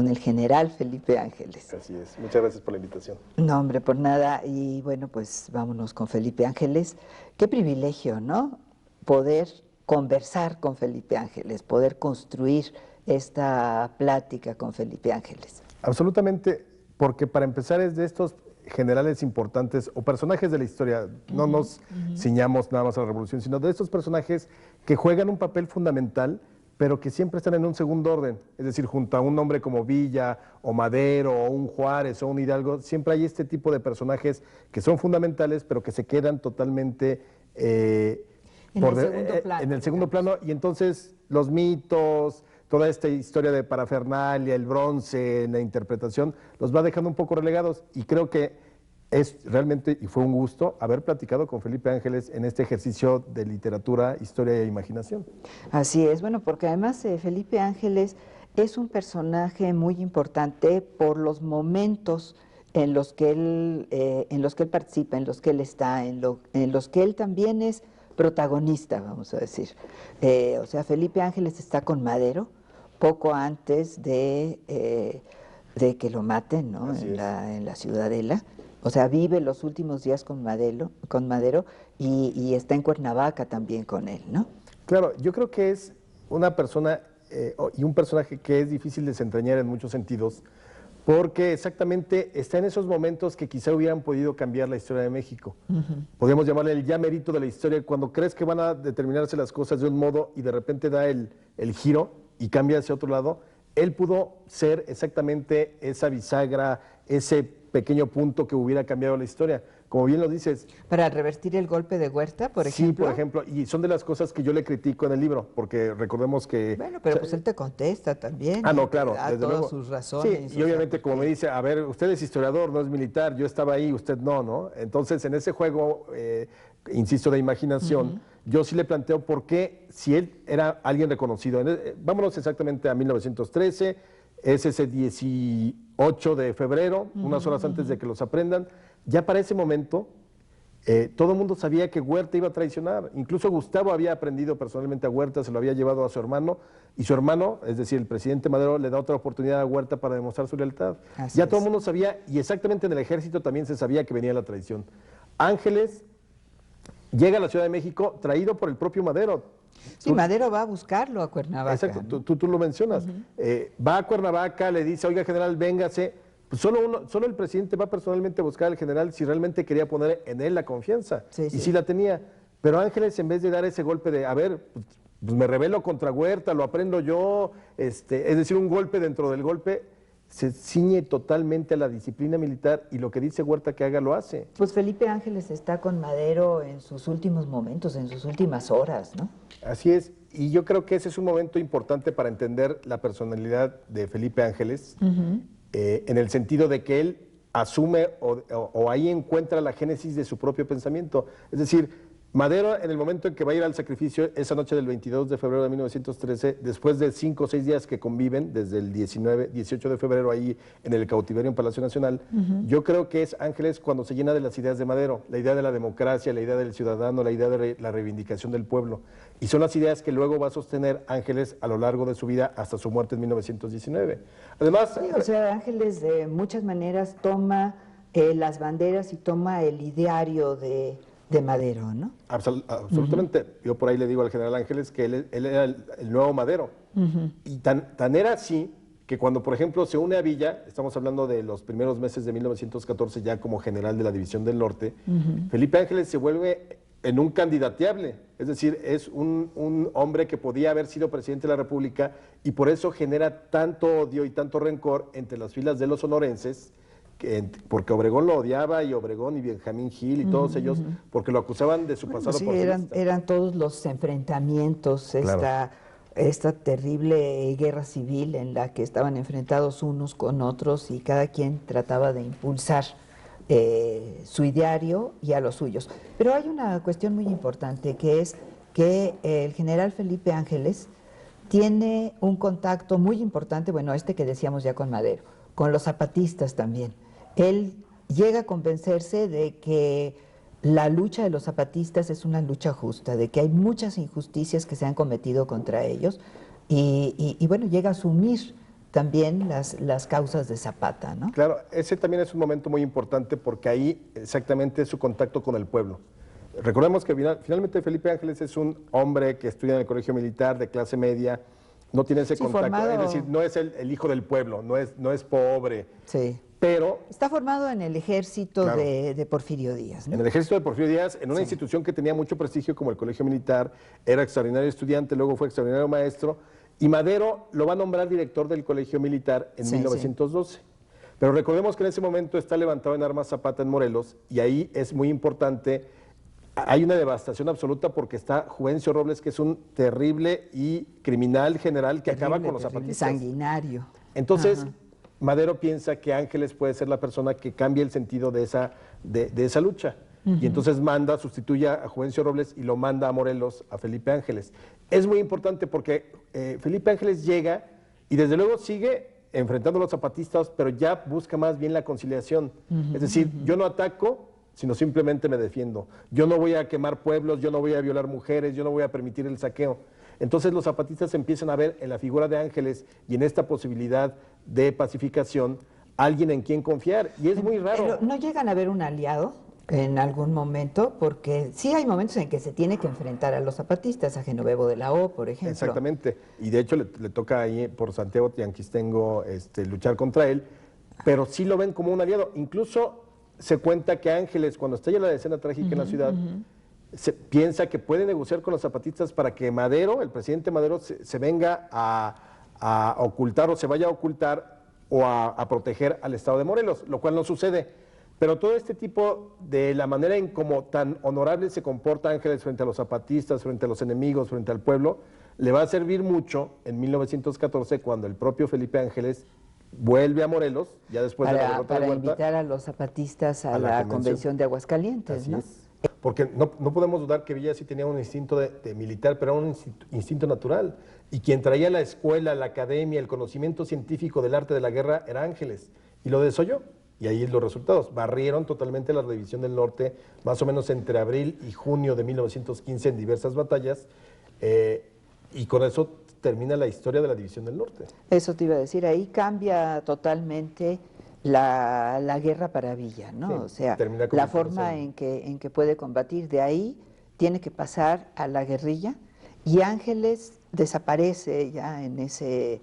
con el general Felipe Ángeles. Así es. Muchas gracias por la invitación. No, hombre, por nada. Y bueno, pues vámonos con Felipe Ángeles. Qué privilegio, ¿no? Poder conversar con Felipe Ángeles, poder construir esta plática con Felipe Ángeles. Absolutamente, porque para empezar es de estos generales importantes o personajes de la historia, no nos ciñamos nada más a la revolución, sino de estos personajes que juegan un papel fundamental, pero que siempre están en un segundo orden, es decir, junto a un hombre como Villa, o Madero, o un Juárez, o un Hidalgo, siempre hay este tipo de personajes que son fundamentales, pero que se quedan totalmente en el segundo plano, y entonces los mitos, toda esta historia de parafernalia, el bronce, la interpretación, los va dejando un poco relegados, y creo que es realmente, y fue un gusto, haber platicado con Felipe Ángeles en este ejercicio de literatura, historia e imaginación. Así es, bueno, porque además Felipe Ángeles es un personaje muy importante por los momentos en los que él participa, en los que él está, en los que él también es protagonista, vamos a decir. O sea, Felipe Ángeles está con Madero poco antes de que lo maten, ¿no? En la Ciudadela. O sea, vive los últimos días con Madero y está en Cuernavaca también con él, ¿no? Claro, yo creo que es una persona y un personaje que es difícil de desentrañar en muchos sentidos, porque exactamente está en esos momentos que quizá hubieran podido cambiar la historia de México. Podríamos llamarle el ya mérito de la historia, cuando crees que van a determinarse las cosas de un modo y de repente da el giro y cambia hacia otro lado. Él pudo ser exactamente esa bisagra, ese pequeño punto que hubiera cambiado la historia. Como bien lo dices. Para revertir el golpe de Huerta, por ejemplo. Sí, por ejemplo, y son de las cosas que yo le critico en el libro, porque recordemos que... Bueno, pero pues él te contesta también. Ah, no, claro, da todas sus razones. Sí, y obviamente como me dice, a ver, usted es historiador, no es militar, yo estaba ahí, usted no, ¿no? Entonces, en ese juego, insisto, de imaginación, yo sí le planteo por qué, si él era alguien reconocido, vámonos exactamente a 1913, es ese 18 de febrero, unas horas antes de que los aprendan. Ya para ese momento, todo el mundo sabía que Huerta iba a traicionar. Incluso Gustavo había aprendido personalmente a Huerta, se lo había llevado a su hermano, y su hermano, es decir, el presidente Madero, le da otra oportunidad a Huerta para demostrar su lealtad. Ya todo el mundo sabía, y exactamente en el ejército también se sabía que venía la traición. Ángeles llega a la Ciudad de México traído por el propio Madero. Sí, Madero va a buscarlo a Cuernavaca. Exacto, ¿no? tú lo mencionas. Va a Cuernavaca, le dice, oiga, general, véngase. Pues solo el presidente va personalmente a buscar al general si realmente quería poner en él la confianza. Y sí la tenía. Pero Ángeles, en vez de dar ese golpe de, a ver, pues me rebelo contra Huerta, lo aprendo yo, es decir, un golpe dentro del golpe, se ciñe totalmente a la disciplina militar y lo que dice Huerta que haga lo hace. Pues Felipe Ángeles está con Madero en sus últimos momentos, en sus últimas horas, ¿no? Así es, y yo creo que ese es un momento importante para entender la personalidad de Felipe Ángeles, en el sentido de que él asume o ahí encuentra la génesis de su propio pensamiento. Es decir, Madero, en el momento en que va a ir al sacrificio, esa noche del 22 de febrero de 1913, después de 5 o 6 días que conviven, desde el 18 de febrero ahí en el cautiverio en Palacio Nacional, yo creo que es Ángeles cuando se llena de las ideas de Madero, la idea de la democracia, la idea del ciudadano, la idea de la reivindicación del pueblo. Y son las ideas que luego va a sostener Ángeles a lo largo de su vida hasta su muerte en 1919. Además... Sí, o sea, Ángeles de muchas maneras toma las banderas y toma el ideario de Madero, ¿no? Absolutamente. Yo por ahí le digo al general Ángeles que él era el nuevo Madero. Y tan era así que cuando, por ejemplo, se une a Villa, estamos hablando de los primeros meses de 1914 ya como general de la División del Norte, Felipe Ángeles se vuelve en un candidateable, es decir, es un hombre que podía haber sido presidente de la República y por eso genera tanto odio y tanto rencor entre las filas de los sonorenses, porque Obregón lo odiaba, y Obregón y Benjamín Gil y todos ellos, porque lo acusaban de su pasado porfirista. Eran todos los enfrentamientos, esta terrible guerra civil en la que estaban enfrentados unos con otros y cada quien trataba de impulsar su ideario y a los suyos. Pero hay una cuestión muy importante, que es que el general Felipe Ángeles tiene un contacto muy importante, bueno, que decíamos ya con Madero, con los zapatistas también. Él llega a convencerse de que la lucha de los zapatistas es una lucha justa, de que hay muchas injusticias que se han cometido contra ellos y bueno, llega a asumir también las causas de Zapata, ¿no? Claro, ese también es un momento muy importante porque ahí exactamente es su contacto con el pueblo. Recordemos que finalmente Felipe Ángeles es un hombre que estudia en el colegio militar de clase media, no tiene ese contacto, formado... es decir, no es el hijo del pueblo, no es pobre, sí. Pero está formado en el ejército claro, de Porfirio Díaz, ¿no? En el ejército de Porfirio Díaz, en una sí. institución que tenía mucho prestigio como el colegio militar, era extraordinario estudiante, luego fue extraordinario maestro, y Madero lo va a nombrar director del colegio militar en 1912. Sí. Pero recordemos que en ese momento está levantado en armas Zapata en Morelos, y ahí es muy importante, hay una devastación absoluta porque está Juvencio Robles, que es un terrible y criminal general que acaba con los zapatistas. Sanguinario. Entonces, Madero piensa que Ángeles puede ser la persona que cambie el sentido de esa lucha. Y entonces sustituye a Juvencio Robles y lo manda a Morelos, a Felipe Ángeles. Es muy importante porque Felipe Ángeles llega y desde luego sigue enfrentando a los zapatistas, pero ya busca más bien la conciliación. Es decir, yo no ataco, sino simplemente me defiendo. Yo no voy a quemar pueblos, yo no voy a violar mujeres, yo no voy a permitir el saqueo. Entonces los zapatistas empiezan a ver en la figura de Ángeles y en esta posibilidad de pacificación alguien en quien confiar. Y es muy raro. Pero ¿no llegan a ver un aliado en algún momento? Porque sí hay momentos en que se tiene que enfrentar a los zapatistas, a Genovevo de la O, por ejemplo. Exactamente. Y de hecho le toca ahí por Santiago Tianquistengo luchar contra él, pero sí lo ven como un aliado. Incluso se cuenta que Ángeles, cuando estalla la escena trágica en la ciudad, piensa que puede negociar con los zapatistas para que Madero, el presidente Madero, se venga a ocultar o se vaya a ocultar o a proteger al estado de Morelos, lo cual no sucede. Pero todo este tipo de la manera en como tan honorable se comporta Ángeles frente a los zapatistas, frente a los enemigos, frente al pueblo, le va a servir mucho en 1914 cuando el propio Felipe Ángeles vuelve a Morelos, ya después de la derrota de Huerta. Para invitar a los zapatistas a la convención de Aguascalientes, Así ¿no? es. Porque no podemos dudar que Villa sí tenía un instinto de militar, pero era un instinto natural. Y quien traía la escuela, la academia, el conocimiento científico del arte de la guerra era Ángeles. Y lo desoyó. Y ahí los resultados. Barrieron totalmente la División del Norte, más o menos entre abril y junio de 1915 en diversas batallas. Y con eso termina la historia de la División del Norte. Eso te iba a decir. Ahí cambia totalmente la guerra para Villa, ¿no? Sí, o sea, la forma en que puede combatir. De ahí tiene que pasar a la guerrilla y Ángeles desaparece ya en ese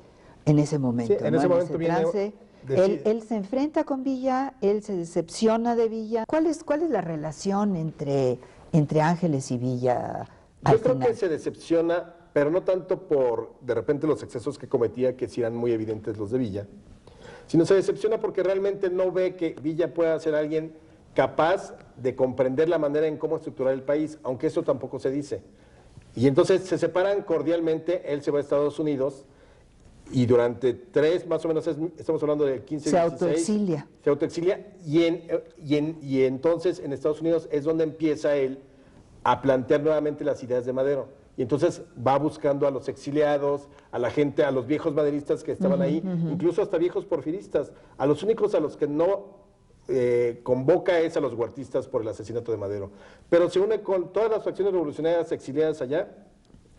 momento. Sí, en ese momento viene... trance. Él se enfrenta con Villa, él se decepciona de Villa. ¿Cuál es la relación entre Ángeles y Villa al final? Yo creo que se decepciona, pero no tanto por de repente los excesos que cometía, que sí eran muy evidentes los de Villa, sino se decepciona porque realmente no ve que Villa pueda ser alguien capaz de comprender la manera en cómo estructurar el país, aunque eso tampoco se dice. Y entonces se separan cordialmente, él se va a Estados Unidos y durante 3, más o menos, estamos hablando del 15, se 16, autoexilia. Se autoexilia y entonces en Estados Unidos es donde empieza él a plantear nuevamente las ideas de Madero. Y entonces va buscando a los exiliados, a la gente, a los viejos maderistas que estaban ahí, incluso hasta viejos porfiristas. A los únicos a los que no convoca es a los huertistas por el asesinato de Madero. Pero se une con todas las facciones revolucionarias exiliadas allá,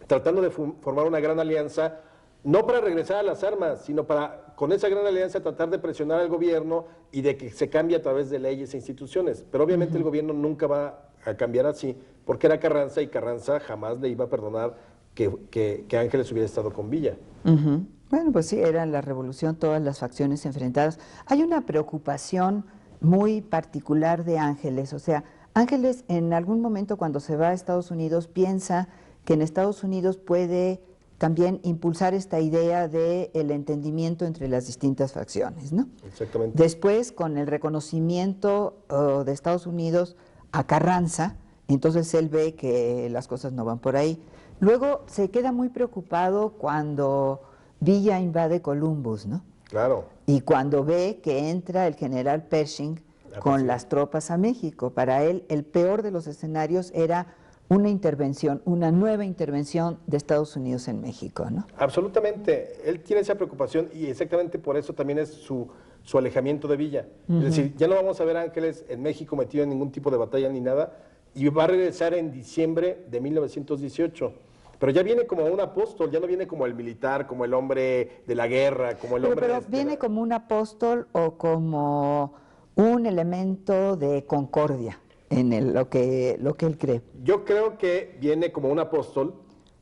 tratando de formar una gran alianza, no para regresar a las armas, sino para, con esa gran alianza, tratar de presionar al gobierno y de que se cambie a través de leyes e instituciones. Pero obviamente el gobierno nunca va a cambiar así, porque era Carranza y Carranza jamás le iba a perdonar que Ángeles hubiera estado con Villa. Bueno, pues sí, era la revolución, todas las facciones enfrentadas. Hay una preocupación muy particular de Ángeles, o sea, Ángeles en algún momento cuando se va a Estados Unidos piensa que en Estados Unidos puede también impulsar esta idea del entendimiento entre las distintas facciones, ¿no? Exactamente. Después, con el reconocimiento de Estados Unidos a Carranza, entonces él ve que las cosas no van por ahí. Luego se queda muy preocupado cuando Villa invade Columbus, ¿no? Claro. Y cuando ve que entra el general Pershing con las tropas a México. Para él, el peor de los escenarios era una intervención, una nueva intervención de Estados Unidos en México, ¿no? Absolutamente. Él tiene esa preocupación y exactamente por eso también es su alejamiento de Villa. Es decir, ya no vamos a ver a Ángeles en México metido en ningún tipo de batalla ni nada, y va a regresar en diciembre de 1918. Pero ya viene como un apóstol, ya no viene como el militar, como el hombre de la guerra, como el hombre... Pero viene como un apóstol o como un elemento de concordia en lo que él cree. Yo creo que viene como un apóstol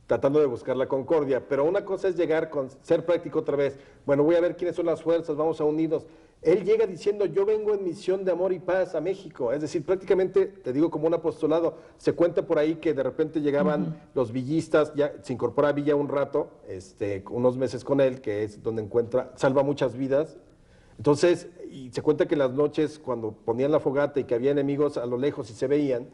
tratando de buscar la concordia, pero una cosa es llegar con ser práctico otra vez. Bueno, voy a ver quiénes son las fuerzas, vamos a unirnos. Él llega diciendo, yo vengo en misión de amor y paz a México. Es decir, prácticamente, te digo, como un apostolado. Se cuenta por ahí que de repente llegaban los villistas, ya se incorpora a Villa un rato, unos meses con él, que es donde salva muchas vidas. Entonces, y se cuenta que las noches, cuando ponían la fogata y que había enemigos a lo lejos y se veían,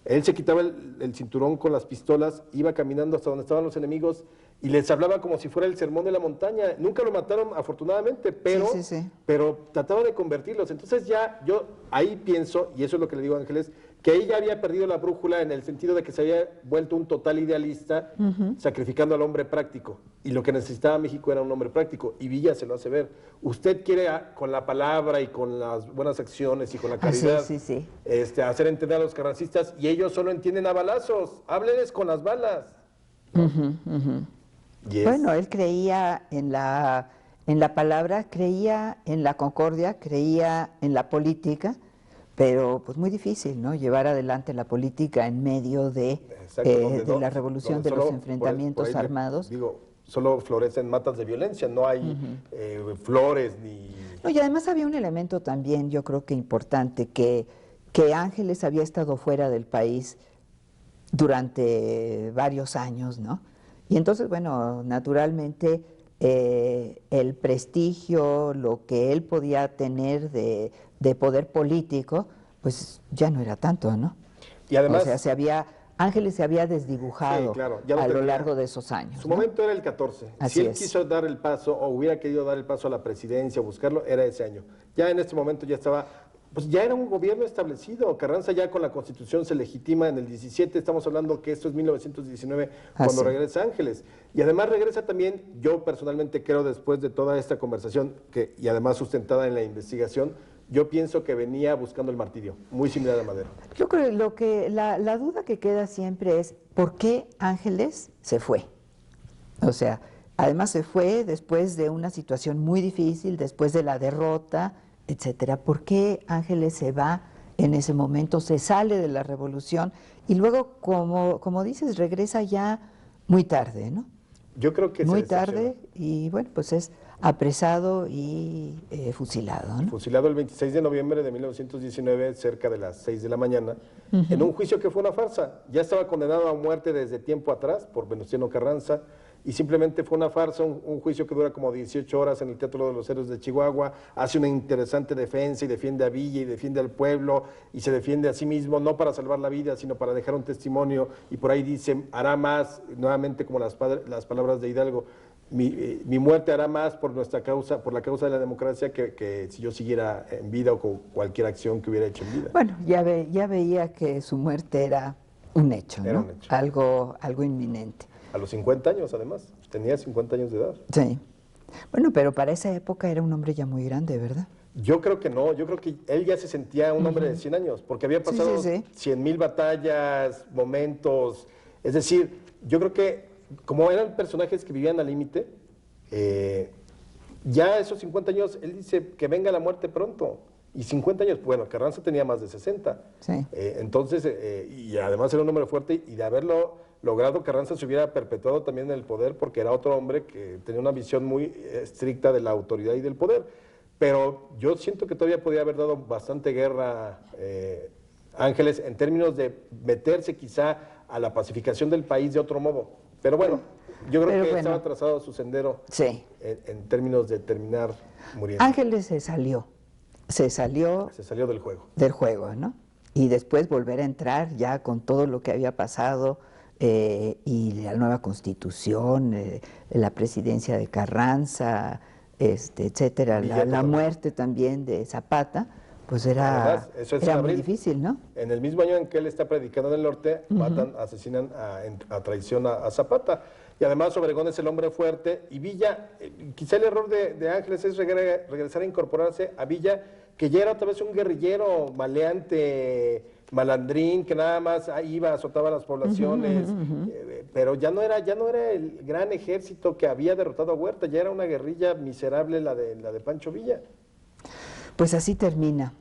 él se quitaba el cinturón con las pistolas, iba caminando hasta donde estaban los enemigos y les hablaba como si fuera el sermón de la montaña. Nunca lo mataron, afortunadamente, pero trataba de convertirlos. Entonces ya yo ahí pienso, y eso es lo que le digo a Ángeles, que ella había perdido la brújula en el sentido de que se había vuelto un total idealista, sacrificando al hombre práctico. Y lo que necesitaba México era un hombre práctico. Y Villa se lo hace ver. Usted quiere con la palabra y con las buenas acciones y con la caridad hacer entender a los carrancistas, y ellos solo entienden a balazos. Háblenles con las balas. Bueno, él creía en la palabra, creía en la concordia, creía en la política, pero pues muy difícil, ¿no? Llevar adelante la política en medio de la revolución, de los enfrentamientos armados. Digo, solo florecen matas de violencia, no hay flores ni... No, y además había un elemento también, yo creo que importante, que Ángeles había estado fuera del país durante varios años, ¿no? Y entonces, bueno, naturalmente el prestigio, lo que él podía tener de poder político, pues ya no era tanto, ¿no? Y además, o sea, Ángeles se había desdibujado a lo largo de esos años. Su momento era el 14. Si él quiso dar el paso o hubiera querido dar el paso a la presidencia o buscarlo, era ese año. Ya en este momento ya estaba, pues ya era un gobierno establecido. Carranza ya con la Constitución se legitima en el 17, estamos hablando que esto es 1919, cuando regresa Ángeles. Y además regresa también, yo personalmente creo, después de toda esta conversación, y además sustentada en la investigación, yo pienso que venía buscando el martirio, muy similar a Madero. Yo creo que la duda que queda siempre es ¿por qué Ángeles se fue? O sea, además se fue después de una situación muy difícil, después de la derrota, etcétera. ¿Por qué Ángeles se va en ese momento, se sale de la revolución y luego, como dices, regresa ya muy tarde, ¿no? Yo creo que muy tarde y bueno, pues es apresado y fusilado, ¿no? Fusilado el 26 de noviembre de 1919, cerca de las 6 de la mañana, en un juicio que fue una farsa. Ya estaba condenado a muerte desde tiempo atrás por Venustiano Carranza, y simplemente fue una farsa, un juicio que dura como 18 horas en el Teatro de los Héroes de Chihuahua, hace una interesante defensa y defiende a Villa y defiende al pueblo y se defiende a sí mismo, no para salvar la vida, sino para dejar un testimonio, y por ahí dice, hará más, nuevamente como las palabras de Hidalgo, mi muerte hará más por nuestra causa, por la causa de la democracia, que si yo siguiera en vida o con cualquier acción que hubiera hecho en vida. Bueno, ya veía que su muerte era un hecho, ¿no? Era un hecho. Algo inminente. A los 50 años, además. Tenía 50 años de edad. Sí. Bueno, pero para esa época era un hombre ya muy grande, ¿verdad? Yo creo que no. Yo creo que él ya se sentía un hombre de 100 años, porque había pasado 100,000 batallas, momentos. Es decir, yo creo que como eran personajes que vivían al límite, ya esos 50 años, él dice que venga la muerte pronto. Y 50 años, bueno, Carranza tenía más de 60. Sí. Entonces, y además era un hombre fuerte, y de haberlo logrado, Carranza se hubiera perpetuado también en el poder, porque era otro hombre que tenía una visión muy estricta de la autoridad y del poder. Pero yo siento que todavía podía haber dado bastante guerra Ángeles en términos de meterse quizá a la pacificación del país de otro modo. Pero bueno, yo creo que estaba trazado su sendero en términos de terminar muriendo. Ángeles se salió del juego. Del juego, ¿no? Y después volver a entrar ya con todo lo que había pasado y la nueva constitución, la presidencia de Carranza, etcétera, la muerte también de Zapata, pues era muy difícil, ¿no? En el mismo año en que él está predicando en el norte, asesinan a traición a Zapata. y además Obregón es el hombre fuerte, y Villa, quizá el error de Ángeles es regresar a incorporarse a Villa, que ya era otra vez un guerrillero maleante, malandrín, que nada más iba, azotaba a las poblaciones, pero ya no era el gran ejército que había derrotado a Huerta, ya era una guerrilla miserable la de Pancho Villa. Pues así termina.